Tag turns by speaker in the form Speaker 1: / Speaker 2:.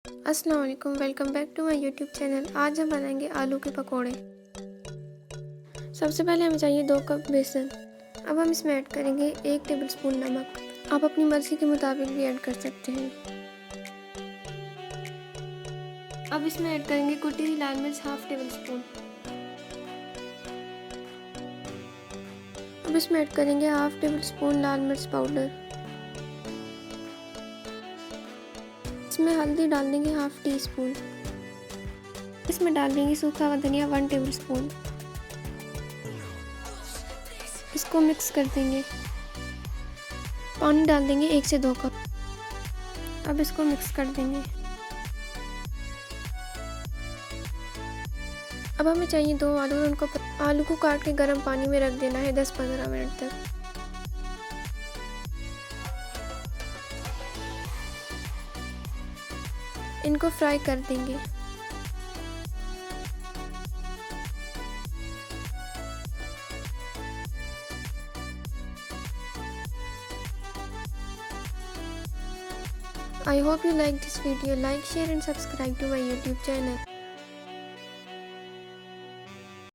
Speaker 1: अस्सलाम वालेकुम, welcome back to my YouTube channel. आज हम बनाएंगे आलू के पकोड़े। सबसे पहले हमें चाहिए 2 कप बेसन। अब हम इसमें ऐड करेंगे 1 टेबलस्पून नमक। आप अपनी मर्ज़ी के मुताबिक भी ऐड कर सकते हैं। अब इसमें ऐड करेंगे कुटी हुई लाल मिर्च हाफ टेबलस्पून। अब इसमें ऐड करेंगे हाफ टेबलस्पून लाल मिर्च पाउडर। इसमें हल्दी डाल देंगे हाफ टी स्पून। इसमें डाल देंगे सूखा हुआ धनिया 1 टेबलस्पून। इसको मिक्स कर देंगे। पानी डाल देंगे 1 से 2 कप। अब इसको मिक्स कर देंगे। अब हमें चाहिए 2 आलू। उनको आलू को काट के गर्म पानी में रख देना है 10-15 मिनट तक। इनको फ्राई कर देंगे। I hope you like this video. Like, share and subscribe to my YouTube channel.